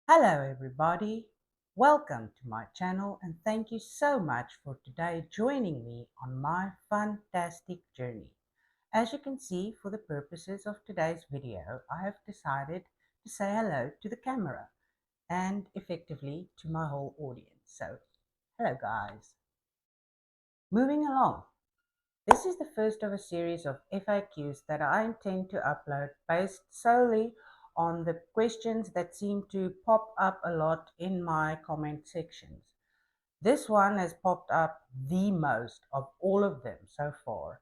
Hello everybody, welcome to my channel and thank you so much for today joining me on my fantastic journey. As you can see, for the purposes of today's video, I have decided to say hello to the camera and effectively to my whole audience. So, hello guys. Moving along, this is the first of a series of FAQs that I intend to upload based solely on the questions that seem to pop up a lot in my comment sections. This one has popped up the most of all of them so far.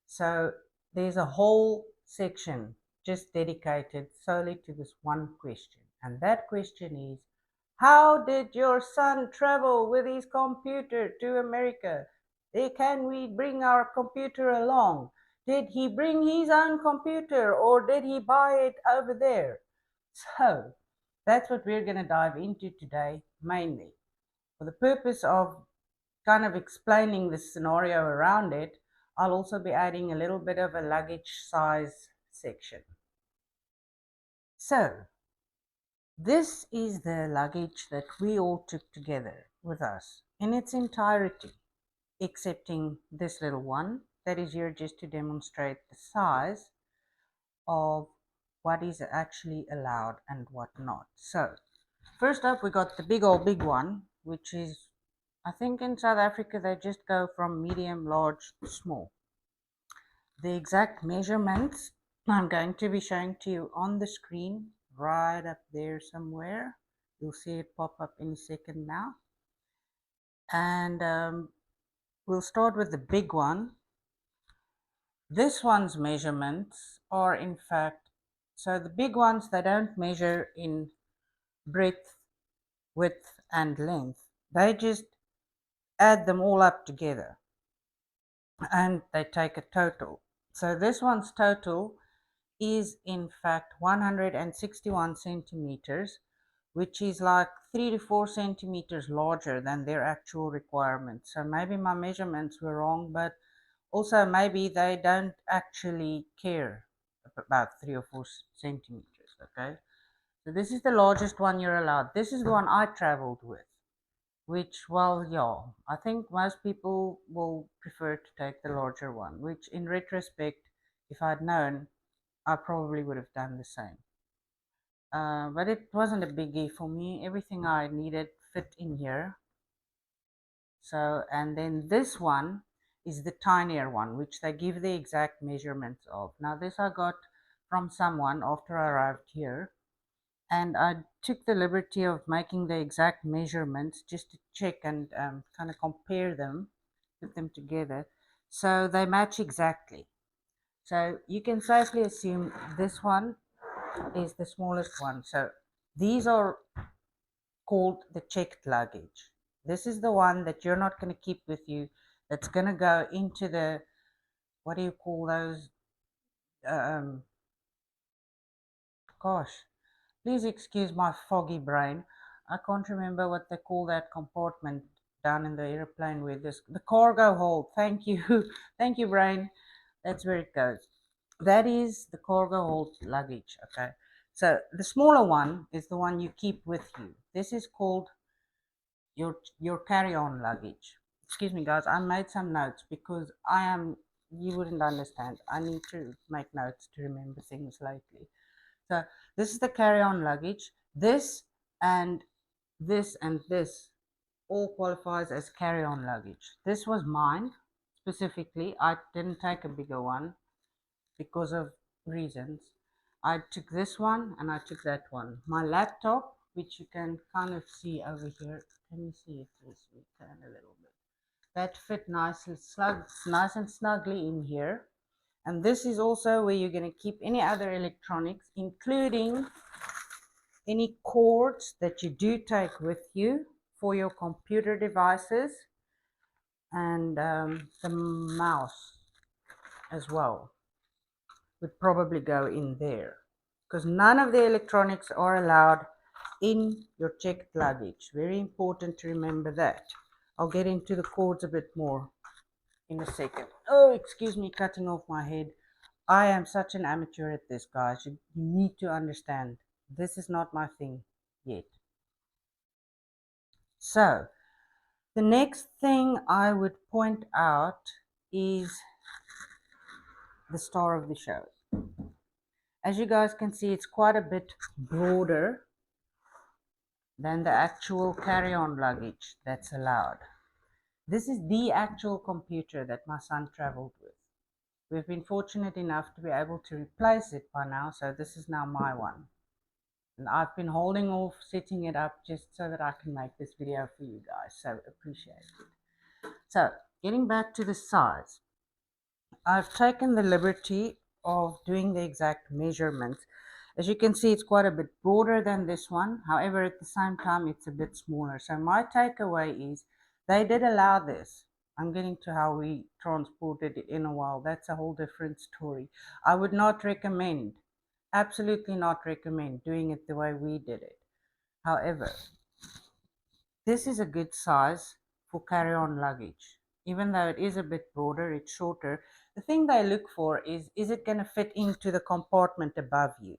So there's a whole section just dedicated solely to this one question. And that question is, how did your son travel with his computer to America? Can we bring our computer along? Did he bring his own computer or did he buy it over there? So that's what we're going to dive into today mainly. For the purpose of kind of explaining the scenario around it, I'll also be adding a little bit of a luggage size section. So this is the luggage that we all took together with us in its entirety, excepting this little one that is here just to demonstrate the size of what is actually allowed and what not. So first up, we got the big one, which is, I think in South Africa they just go from medium, large to small. The exact measurements I'm going to be showing to you on the screen right up there somewhere. You'll see it pop up in a second now. And we'll start with the big one. This one's measurements are in fact, so the big ones, they don't measure in breadth, width and length. They just add them all up together and they take a total. So this one's total is in fact 161 centimeters, which is like 3 to 4 centimeters larger than their actual requirements. So maybe my measurements were wrong, but also maybe they don't actually care about 3 or 4 centimeters. Okay, so this is the largest one you're allowed. This is the one I traveled with, which, well, yeah, I think most people will prefer to take the larger one, which in retrospect, if I'd known, I probably would have done the same. But it wasn't a biggie for me. Everything I needed fit in here. So, and then this one is the tinier one, which they give the exact measurements of. Now, this I got from someone after I arrived here, and I took the liberty of making the exact measurements just to check and kind of compare them, put them together, so they match exactly. So you can safely assume this one is the smallest one. So these are called the checked luggage. This is the one that you're not going to keep with you. That's going to go into the, what do you call those? Um, Gosh, please excuse my foggy brain. I can't remember what they call that compartment down in the airplane with this, the cargo hold. Thank you. Thank you, brain. That's where it goes. That is the cargo hold luggage. Okay. So the smaller one is the one you keep with you. This is called your carry-on luggage. Excuse me, guys. I made some notes because you wouldn't understand. I need to make notes to remember things lately. So this is the carry-on luggage. And this and this all qualifies as carry-on luggage. This was mine specifically. I didn't take a bigger one because of reasons. I took this one and I took that one. My laptop, which you can kind of see over here. Can you see it? Yes, we can a little bit. That fit nice and snugly in here. And this is also where you're going to keep any other electronics, including any cords that you do take with you for your computer devices, and the mouse as well would probably go in there, because none of the electronics are allowed in your checked luggage. Very important to remember that. I'll get into the cords a bit more in a second. Oh, excuse me, cutting off my head. I am such an amateur at this, guys. You need to understand. This is not my thing yet. So the next thing I would point out is the star of the show. As you guys can see, it's quite a bit broader than the actual carry-on luggage that's allowed. This is the actual computer that my son traveled with. We've been fortunate enough to be able to replace it by now, so this is now my one. And I've been holding off setting it up just so that I can make this video for you guys, so appreciate it. So, getting back to the size, I've taken the liberty of doing the exact measurements. As you can see, it's quite a bit broader than this one. However, at the same time, it's a bit smaller. So my takeaway is they did allow this. I'm getting to how we transported it in a while. That's a whole different story. I would not recommend, absolutely not recommend doing it the way we did it. However, this is a good size for carry-on luggage. Even though it is a bit broader, it's shorter. The thing they look for is it going to fit into the compartment above you?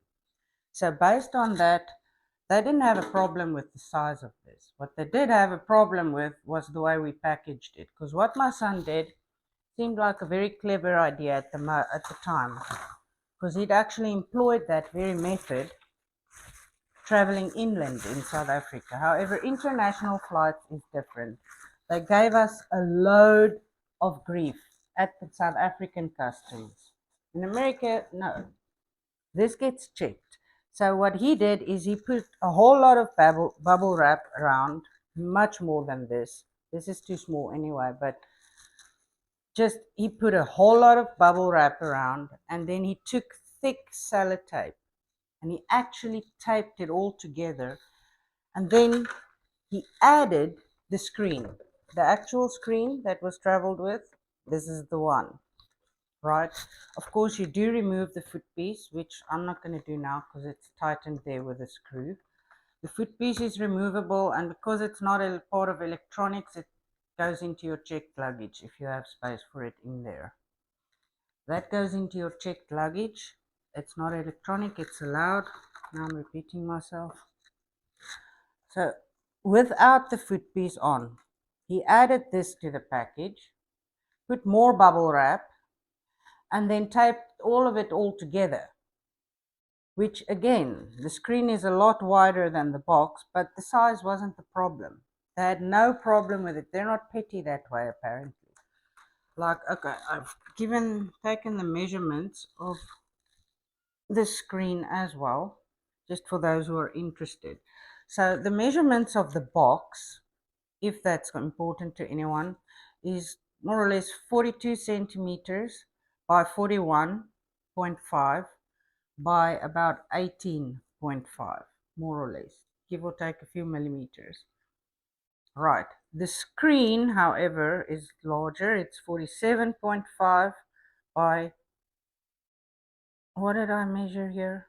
So based on that, they didn't have a problem with the size of this. What they did have a problem with was the way we packaged it. Because what my son did seemed like a very clever idea at the time. Because he'd actually employed that very method traveling inland in South Africa. However, international flights is different. They gave us a load of grief at the South African customs. In America, no, this gets checked. So what he did is he put a whole lot of bubble wrap around, much more than this. This is too small anyway, but just he put a whole lot of bubble wrap around, and then he took thick sellotape and he actually taped it all together, and then he added the screen, the actual screen that was traveled with. This is the one, right? Of course, you do remove the foot piece, which I'm not going to do now because it's tightened there with a screw. The foot piece is removable, and because it's not a part of electronics, it goes into your checked luggage if you have space for it in there. That goes into your checked luggage. It's not electronic, it's allowed. Now I'm repeating myself. So without the foot piece on, he added this to the package, put more bubble wrap, and then taped all of it all together. Which again, the screen is a lot wider than the box, but the size wasn't the problem. They had no problem with it. They're not petty that way, apparently. Like, okay, I've taken the measurements of the screen as well, just for those who are interested. So the measurements of the box, if that's important to anyone, is more or less 42 centimeters by 41.5 by about 18.5, more or less, give or take a few millimeters. Right, the screen, however, is larger. It's 47.5 by, what did I measure here?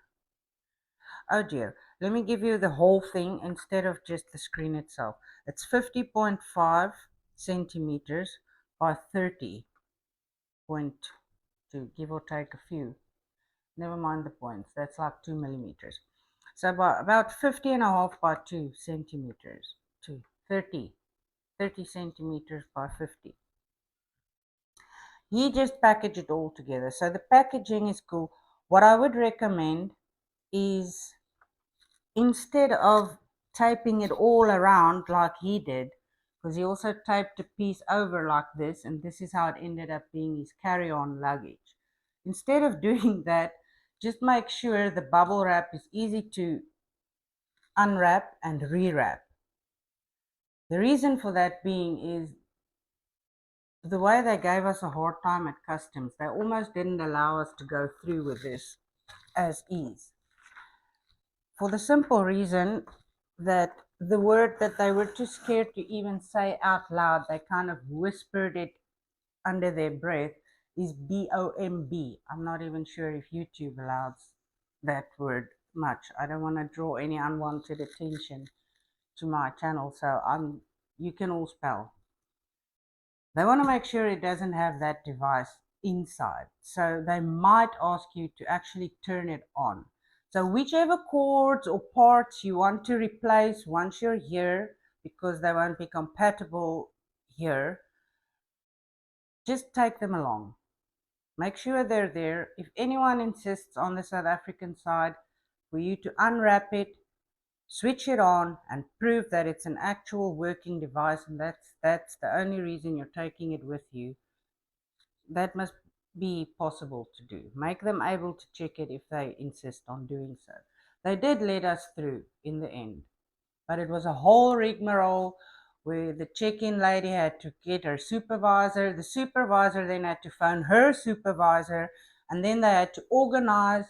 Oh dear, let me give you the whole thing instead of just the screen itself. It's 50.5 centimeters by 30.2, give or take a few. Never mind the points, that's like 2 millimeters. So about 50 and a half by 2 centimeters to 30 centimeters by 50. He just packaged it all together. So the packaging is cool. What I would recommend is, instead of taping it all around like he did, because he also taped a piece over like this, and this is how it ended up being his carry-on luggage. Instead of doing that, just make sure the bubble wrap is easy to unwrap and rewrap. The reason for that being is the way they gave us a hard time at customs. They almost didn't allow us to go through with this as is. For the simple reason that the word that they were too scared to even say out loud, they kind of whispered it under their breath, is BOMB. I'm not even sure if YouTube allows that word much. I don't want to draw any unwanted attention to my channel, so you can all spell. They want to make sure it doesn't have that device inside. So they might ask you to actually turn it on. So whichever cords or parts you want to replace once you're here, because they won't be compatible here, just take them along. Make sure they're there. If anyone insists on the South African side for you to unwrap it, switch it on and prove that it's an actual working device, and that's the only reason you're taking it with you. That must be possible to do. Make them able to check it if they insist on doing so. They did let us through in the end, but it was a whole rigmarole where the check-in lady had to get her supervisor. The supervisor then had to phone her supervisor, and then they had to organize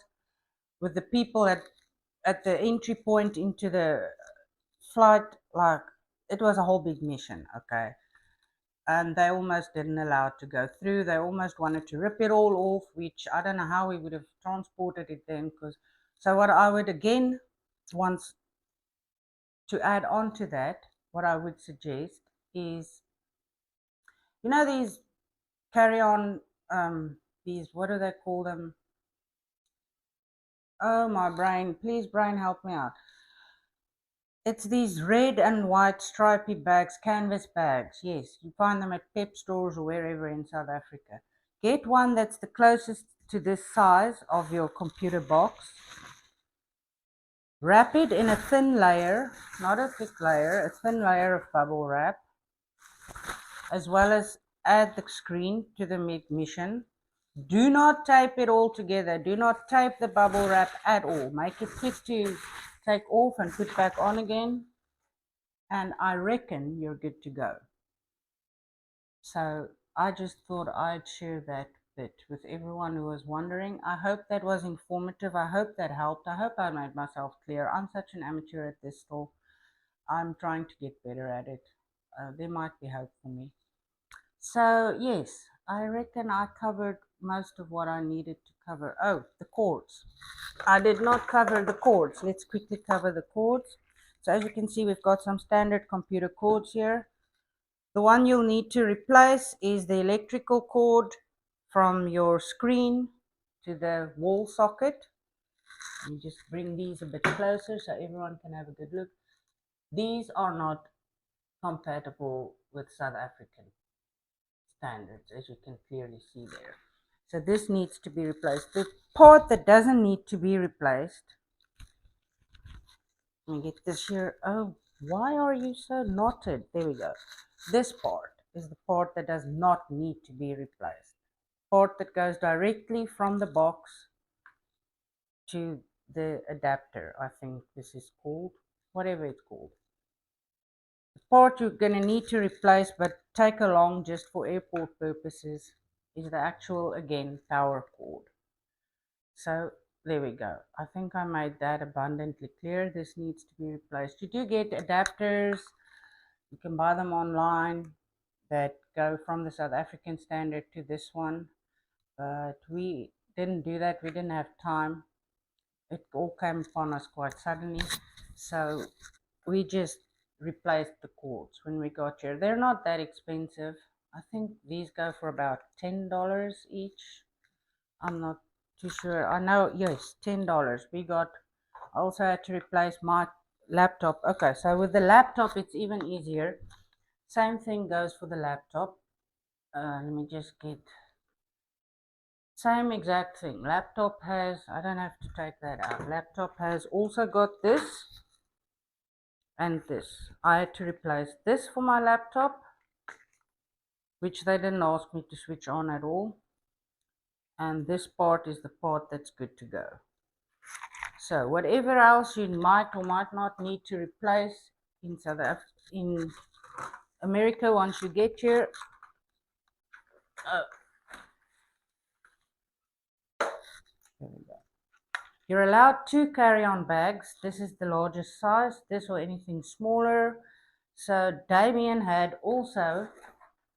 with the people at the entry point into the flight. Like, it was a whole big mission, okay? And they almost didn't allow it to go through. They almost wanted to rip it all off, which I don't know how we would have transported it then. Because so what I would again want to add on to that, what I would suggest is, you know, these carry on, these, what do they call them? Oh, my brain, please, brain, help me out. It's these red and white stripy bags, canvas bags. Yes, you find them at pep stores or wherever in South Africa. Get one that's the closest to this size of your computer box. Wrap it in a thin layer, not a thick layer, a thin layer of bubble wrap, as well as add the screen to the mission. Do not tape it all together. Do not tape the bubble wrap at all. Make it quick to take off and put back on again. And I reckon you're good to go. So I just thought I'd share that bit with everyone who was wondering. I hope that was informative. I hope that helped. I hope I made myself clear. I'm such an amateur at this stuff. I'm trying to get better at it. There might be hope for me. So yes, I reckon I covered most of what I needed to cover. Oh, the cords. I did not cover the cords. Let's quickly cover the cords. So as you can see, we've got some standard computer cords here. The one you'll need to replace is the electrical cord from your screen to the wall socket. You just bring these a bit closer so everyone can have a good look. These are not compatible with South African standards, as you can clearly see there. So this needs to be replaced. The part that doesn't need to be replaced, let me get this here. Oh, why are you so knotted? There we go. This part is the part that does not need to be replaced. Part that goes directly from the box to the adapter, I think this is called, whatever it's called. The part you're going to need to replace but take along just for airport purposes is the actual, again, power cord. So there we go. I think I made that abundantly clear. This needs to be replaced. You do get adapters. You can buy them online that go from the South African standard to this one. But we didn't do that. We didn't have time. It all came upon us quite suddenly. So we just replaced the cords when we got here. They're not that expensive. I think these go for about $10 each. I'm not too sure. I know, yes, $10. We got, I also had to replace my laptop. Okay, so with the laptop, it's even easier. Same thing goes for the laptop. Let me just get, same exact thing. Laptop has, I don't have to take that out. Laptop has also got this and this. I had to replace this for my laptop, which they didn't ask me to switch on at all. And this part is the part that's good to go. So whatever else you might or might not need to replace in in America, once you get here, there we go. You're allowed 2 carry-on bags. This is the largest size. This or anything smaller. So Damien had also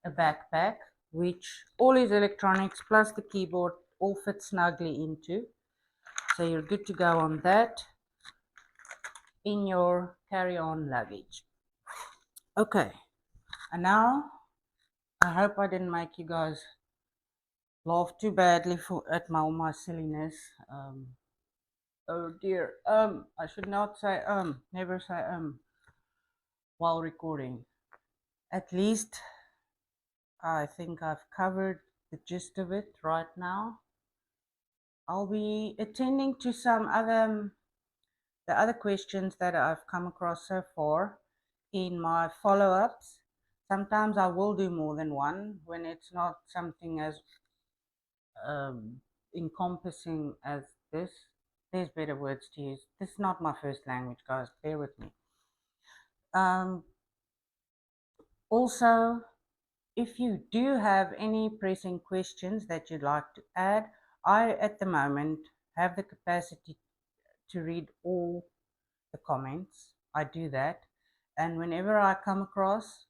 a backpack, which all his electronics plus the keyboard all fit snugly into. So you're good to go on that in your carry-on luggage. Okay, and now I hope I didn't make you guys laugh too badly at my silliness. Oh dear. I should not say never say while recording. At least I think I've covered the gist of it right now. I'll be attending to the other questions that I've come across so far in my follow-ups. Sometimes I will do more than one when it's not something as um, encompassing as this. There's better words to use. This is not my first language, guys. Bear with me. Um, Also, if you do have any pressing questions that you'd like to add, I at the moment have the capacity to read all the comments. I do that. And whenever I come across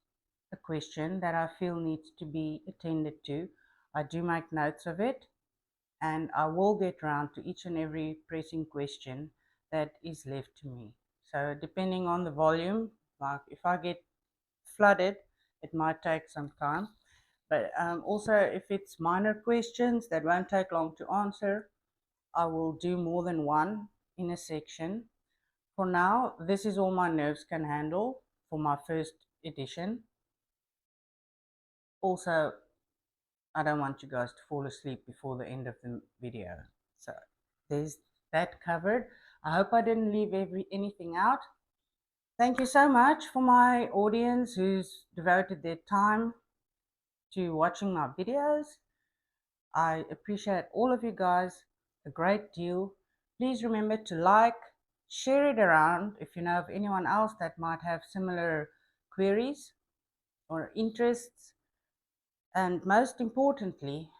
a question that I feel needs to be attended to, I do make notes of it, and I will get round to each and every pressing question that is left to me. So depending on the volume, like if I get flooded, it might take some time. But also, if it's minor questions that won't take long to answer, I will do more than one in a section. For now, this is all my nerves can handle for my first edition. Also, I don't want you guys to fall asleep before the end of the video. So there's that covered. I hope I didn't leave anything out. Thank you so much for my audience who's devoted their time to watching my videos. I appreciate all of you guys a great deal. Please remember to like, share it around if you know of anyone else that might have similar queries or interests. And most importantly,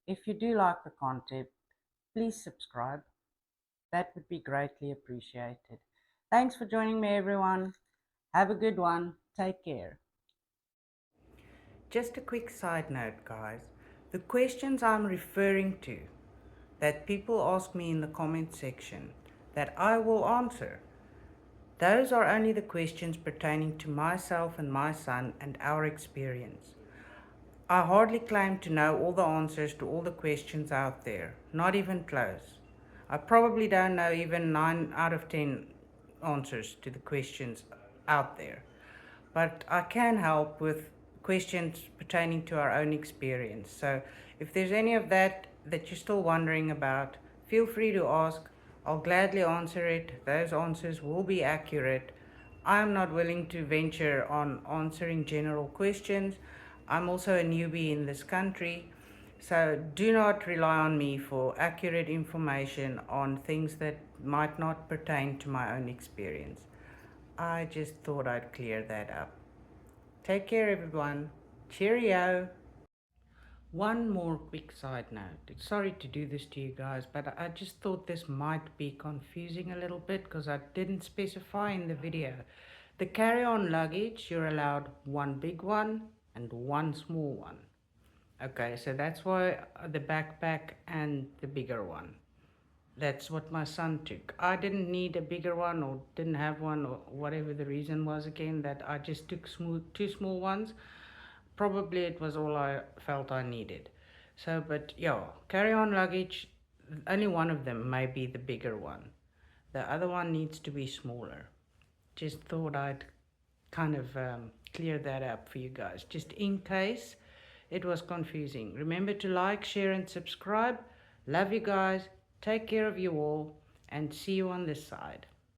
if you do like the content, please subscribe. That would be greatly appreciated. Thanks for joining me, everyone. Have a good one. Take care. Just a quick side note, guys. The questions I'm referring to that people ask me in the comment section that I will answer, those are only the questions pertaining to myself and my son and our experience. I hardly claim to know all the answers to all the questions out there, not even close. I probably don't know even 9 out of 10 answers to the questions out there. But I can help with questions pertaining to our own experience. So if there's any of that you're still wondering about, feel free to ask. I'll gladly answer it. Those answers will be accurate. I'm not willing to venture on answering general questions. I'm also a newbie in this country, so do not rely on me for accurate information on things that might not pertain to my own experience. I just thought I'd clear that up. Take care, everyone. Cheerio. One more quick side note. Sorry to do this to you guys, but I just thought this might be confusing a little bit because I didn't specify in the video. The carry-on luggage, you're allowed one big one and one small one. Okay, so that's why the backpack and the bigger one. That's what my son took. I didn't need a bigger one or didn't have one or whatever the reason was again, that I just took two small ones. Probably it was all I felt I needed. So, but yeah, carry-on luggage, only one of them may be the bigger one. The other one needs to be smaller. Just thought I'd kind of clear that up for you guys, just in case it was confusing. Remember to like, share, and subscribe. Love you guys. Take care of you all, and see you on this side.